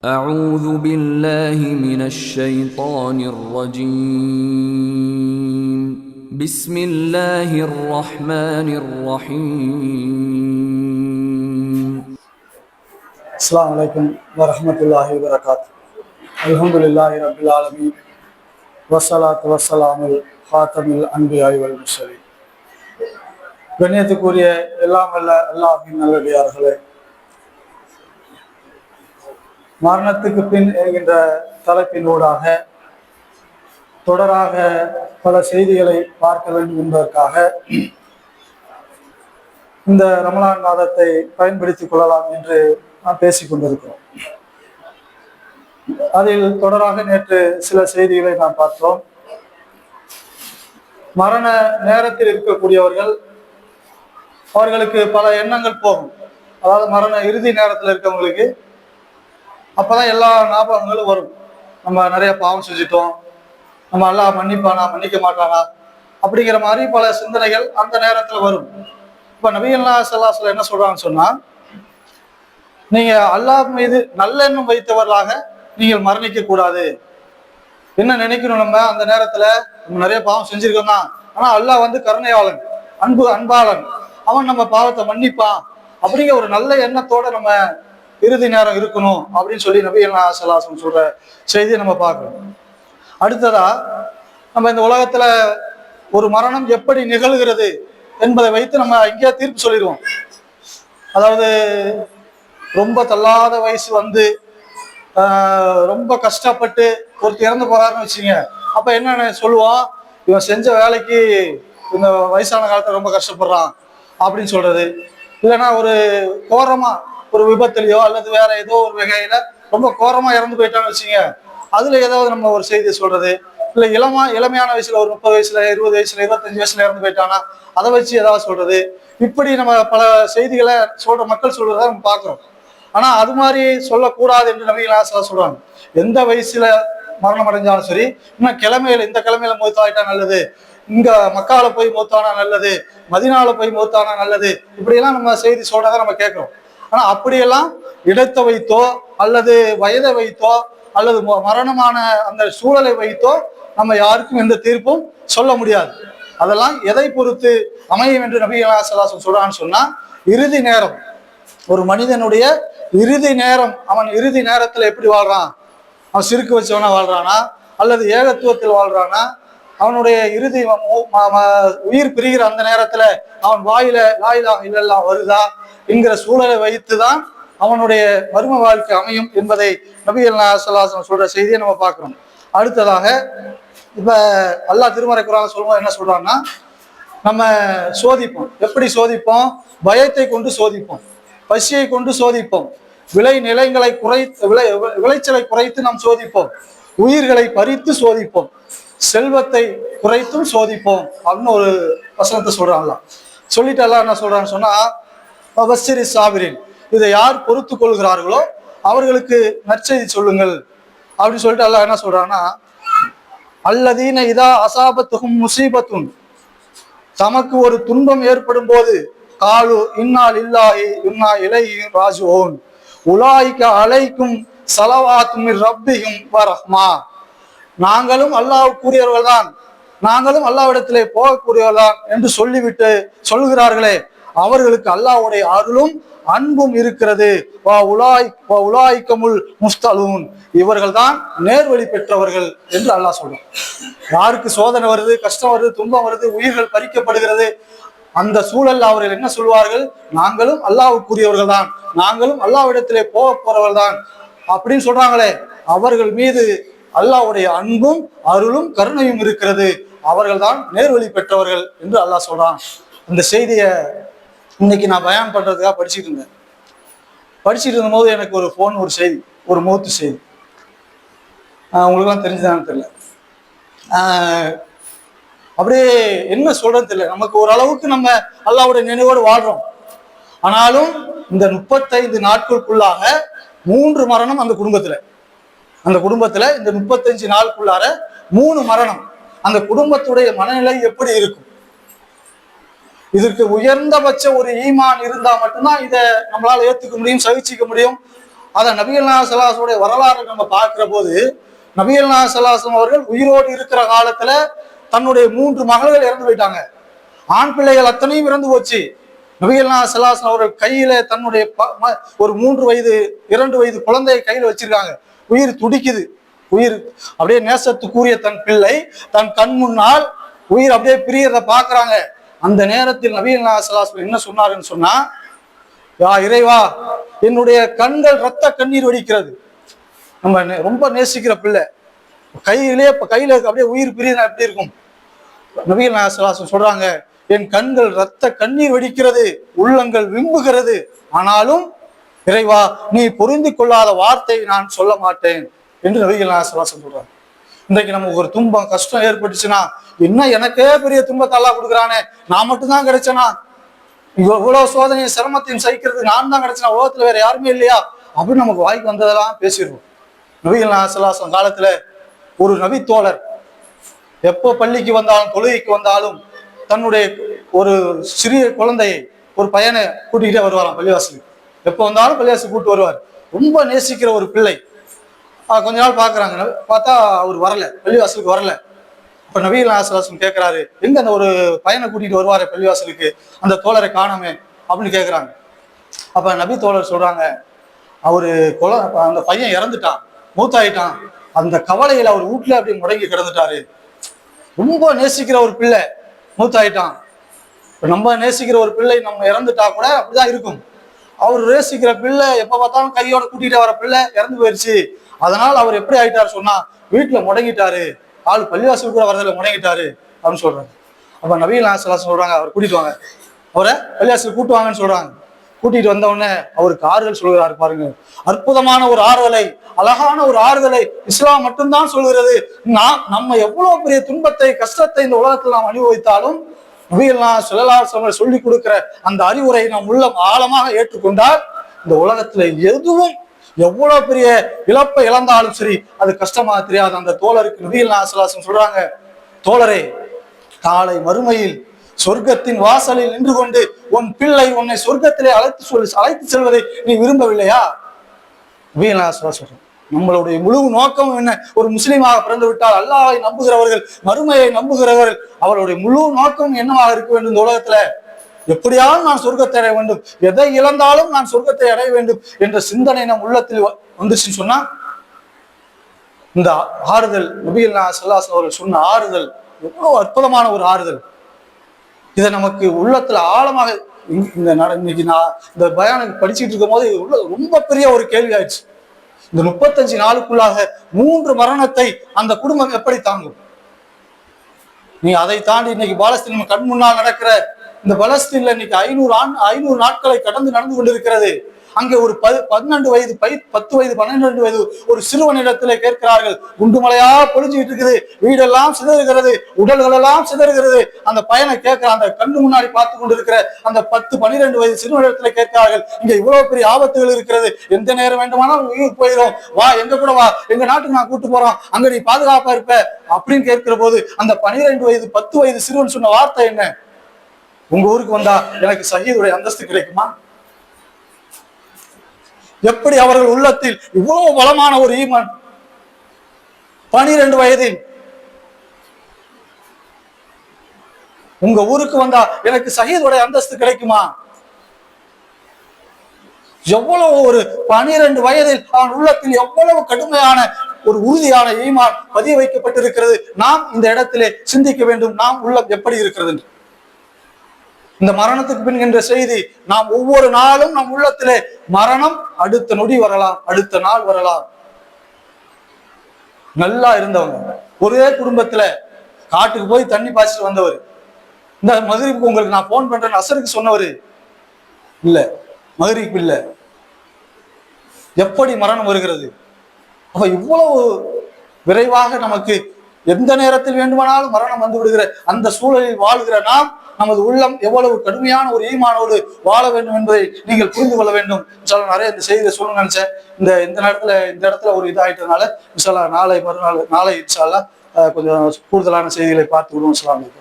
أعوذ بالله من الشيطان الرجيم بسم الله الرحمن الرحيم السلام عليكم ورحمة الله وبركاته. الحمد لله رب العالمين والصلاة والسلام خاتم الأنبياء والمرسلين. கண்ணியத்துக்குரிய எல்லாம் வல்ல அல்லாஹ்வின் நல்லடியார்களே, மரணத்துக்கு பின் என்கின்ற தலைப்பினூடாக தொடராக பல செய்திகளை பார்க்க வேண்டும் என்பதற்காக இந்த ரமலான் மாதத்தை பயன்படுத்திக் கொள்ளலாம் என்று நாம் பேசிக் கொண்டிருக்கிறோம். அதில் தொடராக நேற்று சில செய்திகளை நாம் பார்த்தோம். மரண நேரத்தில் இருக்கக்கூடியவர்கள், அவர்களுக்கு பல எண்ணங்கள் போகும். அதாவது மரண இறுதி நேரத்தில் இருக்கவங்களுக்கு அப்பதான் எல்லா ஞாபகங்களும் வரும். நம்ம நிறைய பாவம் செஞ்சுட்டோம், நம்ம அல்லாஹ் மன்னிப்பானா மன்னிக்க மாட்டானா அப்படிங்கிற மாதிரி பல சிந்தனைகள் அந்த நேரத்துல வரும். இப்ப நபிகள்நாயகம் ஸல்லல்லாஹு அலைஹி வஸல்லம் என்ன சொல்றாங்கன்னு சொன்னா, நீங்க அல்லாஹ் மீது நல்லெண்ணம் வைத்தவர்களாக நீங்கள் மரணிக்க கூடாது. என்ன நினைக்கணும், நம்ம அந்த நேரத்துல நம்ம நிறைய பாவம் செஞ்சிருக்கோம் தான், ஆனா அல்லாஹ் கருணையாளன், அன்பாளன், அவன் நம்ம பாவத்தை மன்னிப்பான் அப்படிங்கிற ஒரு நல்ல எண்ணத்தோட நம்ம இறுதி நேரம் இருக்கணும் அப்படின்னு சொல்லி நபிகள்நாயகம் ஸல்லல்லாஹு அலைஹி வஸல்லம் சொல்ற செய்தியை நம்ம பார்க்கணும். அடுத்ததா நம்ம இந்த உலகத்துல ஒரு மரணம் எப்படி நிகழ்கிறது என்பதை வைத்து நம்ம இங்கே தீர்ப்பு சொல்லிடுவோம். அதாவது ரொம்ப தள்ளாத வயசு ரொம்ப கஷ்டப்பட்டு ஒருத்தர் இறந்து போறாருன்னு வச்சுங்க, அப்ப என்ன சொல்லுவோம், இவன் செஞ்ச வேலைக்கு இந்த வயசான காலத்துல ரொம்ப கஷ்டப்படுறான் அப்படின்னு சொல்றது. இல்லைன்னா ஒரு கோரமா ஒரு விபத்துலையோ அல்லது வேற ஏதோ ஒரு வகையில ரொம்ப கோரமா இறந்து போயிட்டான்னு வச்சுங்க, அதுல ஏதாவது நம்ம ஒரு செய்தி சொல்றது. இல்ல இளமையான வயசுல ஒரு 30 வயசுல 20 வயசுல 25 வயசுல இறந்து போயிட்டானா அதை வச்சு ஏதாவது சொல்றது. இப்படி நம்ம பல செய்திகளை மக்கள் சொல்றதை நம்ம பார்க்கிறோம். ஆனா அது மாதிரி சொல்லக்கூடாது என்று நபிகள்நாயகம் சொல்றாங்க. எந்த வயசுல மரணம் அடைஞ்சாலும் சரி, இன்னும் இந்த கிழமையில மூத்தாயிட்டா நல்லது, இங்க மக்கால போய் மூத்தானா நல்லது, மதீனால போய் மூத்தானா நல்லது, இப்படியெல்லாம் நம்ம செய்தி சொல்றதை நம்ம கேட்கிறோம். ஆனா அப்படியெல்லாம் இடத்தை வைத்தோ அல்லது வயதை வைத்தோ அல்லது மரணமான அந்த சூழலை வைத்தோ நம்ம யாருக்கும் எந்த தீர்ப்பும் சொல்ல முடியாது. அதெல்லாம் எதை பொறுத்து அமையும் என்று நபிகள்நாயகம் ஸல்லல்லாஹு அலைஹி வஸல்லம் சொல்றான்னு சொன்னா, இறுதி நேரம், ஒரு மனிதனுடைய இறுதி நேரம், அவன் இறுதி நேரத்துல எப்படி வாழ்றான், அவன் சிறுக்கு வச்சவனா வாழ்றானா அல்லது ஏகத்துவத்தில் வாழ்றானா, அவனுடைய இறுதி உயிர் பிரிகிற அந்த நேரத்துல அவன் வாயில லா இலாஹ இல்லல்லாஹ் வருதா என்கிற சூழலை வைத்துதான் அவனுடைய மர்ம வாழ்க்கை அமையும் என்பதை நபிகள்நாயகம் ஸல்லல்லாஹு அலைஹி வஸல்லம் சொல்ற செய்தியை நம்ம பார்க்கிறோம். அடுத்ததாக இப்ப அல்லாஹ் திருமறை குர்ஆன்ல சொல்லும்போது என்ன சொல்றான்னா, நம்ம சோதிப்போம். எப்படி சோதிப்போம்? பயத்தை கொண்டு சோதிப்போம், பசியை கொண்டு சோதிப்போம், விளைச்சலை குறைத்து நாம் சோதிப்போம், உயிர்களை பறித்து சோதிப்போம், செல்வத்தை குறைத்தும் சோதிப்போம் அப்படின்னு ஒரு வசனத்தை சொல்றாங்க. சொல்லிட்டு அல்லாஹ் என்ன சொல்றான்னு சொன்னா, பவஸ்ஸிரி சாபிரின், இதை யார் பொறுத்து கொள்கிறார்களோ அவர்களுக்கு நற்செய்தி சொல்லுங்கள் அப்படின்னு சொல்லிட்டு அல்லாஹ் என்ன சொல்றான்னா, அல்லதீன இதா அசாபத்துஹும் முசீபத்துன், தமக்கு ஒரு துன்பம் ஏற்படும் போது காலு இன்னா லில்லாஹி இன்னா இலைஹி ராஜிஊன் உலாயிக அலைக்கும் ஸலவாத்தும் மிர் ரப்பிஹிம் வ ரஹ்மா, நாங்களும் அல்லாஹ்வுக்குரியவர்கள் தான், நாங்களும் அல்லாஹ்விடத்திலே போகக்கூடியவர்கள் தான் என்று சொல்லிவிட்டு சொல்கிறார்களே, அவர்களுக்கு அல்லாஹ்வுடைய அருளும் அன்பும் இருக்கிறது. உலாய்கமுல் முஸ்தலூன், இவர்கள் தான் நேர்வழி பெற்றவர்கள் என்று அல்லாஹ் சொல்றான். யாருக்கு சோதனை வருது, கஷ்டம் வருது, துன்பம் வருது, உயிர்கள் பறிக்கப்படுகிறது, அந்த சூழல் அவர்கள் என்ன சொல்வார்கள், நாங்களும் அல்லாஹ்வுக்குரியவர்கள் தான், நாங்களும் அல்லாஹ்விடத்திலே போக போறவர்கள் தான் அப்படின்னு சொல்றாங்களே, அவர்கள் மீது அல்லாஹ்வுடைய அன்பும் அருளும் கருணையும் இருக்கிறது, அவர்கள் தான் நேர்வழி பெற்றவர்கள் என்று அல்லாஹ் சொல்றான். இந்த செய்தியை இன்னைக்கு நான் பயான் பண்றதுக்காக படிச்சுட்டு இருந்த போது எனக்கு ஒரு ஃபோன், ஒரு செய்தி, ஒரு மௌத்து செய்தி. உங்களுக்குலாம் தெரிஞ்சுதான்னு தெரியல, அப்படியே என்ன சொல்றதுன்னு தெரியல. நமக்கு ஓரளவுக்கு நம்ம அல்லாஹ்வுடைய நினைவோடு வாழ்றோம். ஆனாலும் இந்த 35 நாட்களுக்குள்ளாக 3 மரணம் அந்த குடும்பத்துல இந்த 35 நாளுக்குள்ளார 3 மரணம். அந்த குடும்பத்துடைய மனநிலை எப்படி இருக்கும்? இதற்கு உயர்ந்தபட்ச ஒரு ஈமான் இருந்தா மட்டும்தான் இதை நம்மளால ஏத்துக்க முடியும், சகிச்சிக்க முடியும். அதை நபிகள் நாயகம் ஸல்லல்லாஹு அலைஹி வஸல்லம் வரலாறு நம்ம பார்க்கிற போது நபிகள் நாயகம் ஸல்லல்லாஹு அலைஹி வஸல்லம் அவர்கள் உயிரோடு இருக்கிற காலத்துல தன்னுடைய 3 மகள்கள் இறந்து போயிட்டாங்க. ஆண் பிள்ளைகள் அத்தனையும் இறந்து போச்சு. நபிகள் நாயகம் ஸல்லல்லாஹு அலைஹி வஸல்லம் அவர்கள் கையில தன்னுடைய ஒரு 3 வயது 2 வயது குழந்தையை கையில வச்சிருக்காங்க. உயிர் துடிக்குது. உயிர் அப்படியே நேசத்துக்குரிய தன் பிள்ளை தன் கண் முன்னால் உயிர் அப்படியே பிரியறத பாக்குறாங்க. அந்த நேரத்தில் நபிகள் நாயகம் ஸல்லல்லாஹு அலைஹி வஸல்லம் என்ன சொன்னாருன்னு சொன்னா, யா இறைவா, என்னுடைய கண்கள் ரத்த கண்ணீர் வடிக்கிறது. நம்ம ரொம்ப நேசிக்கிற பிள்ளை கையில அப்படியே உயிர் பிரியா எப்படி இருக்கும்? நபிகள் நாயகம் ஸல்லல்லாஹு அலைஹி வஸல்லம் சொல்றாங்க, என் கண்கள் ரத்த கண்ணீர் வடிக்கிறது, உள்ளங்கள் விம்புகிறது. ஆனாலும் இறைவா, நீ பொருந்தி கொள்ளாத வார்த்தையை நான் சொல்ல மாட்டேன் என்று நபிகள் நாயகம் ஸல்லல்லாஹு அலைஹி வஸல்லம் சொல்றாங்க. இன்றைக்கு நமக்கு ஒரு துன்பம் கஷ்டம் ஏற்பட்டுச்சுன்னா, என்ன எனக்கே பெரிய துன்பத்தை அல்லாஹ் கொடுக்குறானே, நான் மட்டும்தான் கிடைச்சேனா, இவ்வளவு சோதனையை சிரமத்தையும் சகிக்கிறது நான் தான் கிடைச்சேனா, உலகத்துல வேற யாருமே இல்லையா அப்படின்னு நமக்கு வாய்க்கு வந்ததெல்லாம் பேசிடுவோம். நபிகள் நாயகம் ஸல்லல்லாஹு அலைஹி வஸல்லம் காலத்துல ஒரு நபி தோழர் எப்போ பள்ளிக்கு வந்தாலும் தொழுகைக்கு வந்தாலும் தன்னுடைய ஒரு சிறிய குழந்தையை ஒரு பையனை கூட்டிக்கிட்டே வருவாராம் பள்ளிவாசலுக்கு. எப்போ வந்தாலும் பள்ளிவாசலுக்கு கூப்பிட்டு வருவார். ரொம்ப நேசிக்கிற ஒரு பிள்ளை. கொஞ்ச நாள் பாக்குறாங்க, பார்த்தா அவர் வரல, பள்ளிவாசலுக்கு வரல. இப்ப நபிகள் நாயகம் ஸல்லல்லாஹு அலைஹி வஸல்லம் கேட்கிறாரு, எங்க அந்த ஒரு பையனை கூட்டிட்டு வருவாரு பள்ளிவாசலுக்கு, அந்த தோழரை காணாமே அப்படின்னு கேட்கிறாங்க. அப்ப நபி தோழர் சொல்றாங்க, அவரு அந்த பையன் இறந்துட்டான், மூத்தாயிட்டான். அந்த கவலையில அவர் வீட்டுல அப்படி முடங்கி கிடந்துட்டாரு. ரொம்ப நேசிக்கிற ஒரு பிள்ளை மூத்தாயிட்டான். நம்ம நேசிக்கிற ஒரு பிள்ளை நம்ம இறந்துட்டா கூட அப்படிதான் இருக்கும். அவர் நேசிக்கிற பிள்ளை எப்ப பார்த்தாலும் கையோட கூட்டிட்டு வர பிள்ளை இறந்து போயிடுச்சு. அதனால அவர் எப்படி ஆயிட்டாரு சொன்னா, வீட்டுல முடங்கிட்டாரு, ஆள் பள்ளிவாசல் கூட வரதில்லை, முடங்கிட்டாரு அப்படின்னு சொல்றாங்க. அப்ப நபிகள் நாயகம் ஸல்லல்லாஹு அலைஹி வஸல்லம் சொல்றாங்க, அவர் கூட்டிட்டு வாங்க, அவரை பள்ளிவாசல் கூட்டு வாங்கன்னு சொல்றாங்க. கூட்டிட்டு வந்த உடனே அவருக்கு ஆறுதல் சொல்கிறாரு. பாருங்க, அற்புதமான ஒரு ஆறுதலை, அழகான ஒரு ஆறுதலை இஸ்லாம் மட்டும்தான் சொல்கிறது. நம்ம எவ்வளவு பெரிய துன்பத்தை கஷ்டத்தை இந்த உலகத்தில் நாம் அனுபவித்தாலும் நபிகள் நாயகம் ஸல்லல்லாஹு அலைஹி வஸல்லம் சொல்லி கொடுக்கிற அந்த அறிவுரை நம் உள்ளம் ஆழமாக ஏற்றுக்கொண்டால் இந்த உலகத்துல எதுவும் எவ்வளவு பெரிய இழப்பை இழந்தாலும் சரி அது கஷ்டமா தெரியாது. அந்த தோழருக்கு நபிகள் நாயகம் ஸல்லல்லாஹு அலைஹி வஸல்லம் சொல்றாங்க, தோழரே, காலை மறுமையில் சொர்க்கத்தின் வாசலில் நின்று கொண்டு உன் பிள்ளை உன்னை சொர்க்கத்திலே அழைத்து செல்வதை நீ விரும்பவில்லையா? நபிகள் நாயகம் ஸல்லல்லாஹு அலைஹி வஸல்லம் நம்மளுடைய முழு நோக்கம் என்ன? ஒரு முஸ்லீமாக பிறந்து விட்டால் அல்லாஹ்வை நம்புகிறவர்கள், மறுமையை நம்புகிறவர்கள், அவருடைய முழு நோக்கம் என்னவாக இருக்க வேண்டும்? இந்த உலகத்துல எப்படியாவது நான் சொர்க்கத்தை அடைய வேண்டும், எதை இழந்தாலும் நான் சொர்க்கத்தை அடைய வேண்டும் என்ற சிந்தனை நம் உள்ளத்தில் வந்துச்சுன்னு சொன்னா, இந்த ஆறுதல் நபிகள் நாயகம் ஸல்லல்லாஹு அலைஹி வஸல்லம் அவர்கள் சொன்ன ஆறுதல் எவ்வளவு அற்புதமான ஒரு ஆறுதல். இதை நமக்கு உள்ளத்துல ஆழமாக இன்னைக்கு நான் இந்த பயானுக்கு படிச்சுட்டு இருக்கும் போது ரொம்ப பெரிய ஒரு கேள்வி ஆயிடுச்சு. இந்த 35 நாளுக்குள்ளாக 3 மரணத்தை அந்த குடும்பம் எப்படி தாங்கும்? நீ அதை தாண்டி இன்னைக்கு பாலஸ்தீன் நம்ம கண் முன்னால் நடக்கிற இந்த பலஸ்தீன்ல இன்னைக்கு 500 நாட்களை கடந்து நடந்து கொண்டிருக்கிறது. அங்கே ஒரு 12 வயது 10 வயது 12 வயது ஒரு சிறுவனிடத்திலே கேட்கிறார்கள், குண்டுமலையா பொழிஞ்சுக்கிட்டு இருக்குது, வீடெல்லாம் சிதறுகிறது, உடல்கள் எல்லாம் சிதறுகிறது. அந்த பையனை கேட்கிற அந்த கண்ணு முன்னாடி பார்த்து கொண்டிருக்கிற அந்த 10-12 வயது சிறுவனிடத்துல கேட்கிறார்கள், இங்க இவ்வளவு பெரிய ஆபத்துகள் இருக்கிறது, எந்த நேரம் வேண்டுமானாலும் உயிர் போயிடும், வா எங்க கூட வா, எங்க நாட்டுக்கு நான் கூட்டு போறோம், அங்க நீ பாதுகாப்பா இருப்ப அப்படின்னு கேட்கிற போது அந்த 12 வயது 10 வயது சிறுவன் சொன்ன வார்த்தை என்ன? உங்க ஊருக்கு வந்தா எனக்கு ஷஹீதுடைய அந்தஸ்து கிடைக்குமா? எப்படி அவர்கள் உள்ளத்தில் இவ்வளவு பலமான ஒரு ஈமான்! 12 வயதில் உங்க ஊருக்கு வந்தா எனக்கு ஷஹீதுடைய அந்தஸ்து கிடைக்குமா? எவ்வளவு ஒரு 12 வயதில் அவன் உள்ளத்தில் எவ்வளவு கடுமையான ஒரு உறுதியான ஈமான் பதிய வைக்கப்பட்டிருக்கிறது. நாம் இந்த இடத்திலே சிந்திக்க வேண்டும், நாம் உள்ளம் எப்படி இருக்கிறது என்று. இந்த மரணத்துக்கு பின் என்ற செய்தி நாம் ஒவ்வொரு நாளும் நம் உள்ளத்திலே மரணம் அடுத்த நொடி வரலாம், அடுத்த நாள் வரலாம். நல்லா இருந்தவங்க ஒரே குடும்பத்துல காட்டுக்கு போய் தண்ணி பாய்ச்சிட்டு வந்தவர், இந்த மகரிப்புக்கு உங்களுக்கு நான் போன் பண்றேன் அசருக்கு சொன்னவர் இல்ல, மகரிப்பு இல்ல. எப்படி மரணம் வருகிறது? அப்ப இவ்வளவு விரைவாக நமக்கு எந்த நேரத்தில் வேண்டுமானாலும் மரணம் வந்து விடுகிற அந்த சூழலில் வாழ்கிற நாம் நமது உள்ளம் எவ்வளவு கடுமையான ஒரு ஈமானோடு வாழ வேண்டும் என்பதை நீங்கள் புரிந்து கொள்ள வேண்டும். நிறைய இந்த செய்தியை சொல்ல நினைச்சேன். இந்த இடத்துல ஒரு இதாயிட்டதுனால நாளை மறுநாள் நாளை இன்ஷா அல்லாஹ் கொஞ்சம் கூடுதலான செய்திகளை பார்த்து விடுவோம். அஸ்ஸலாமு அலைக்கும்.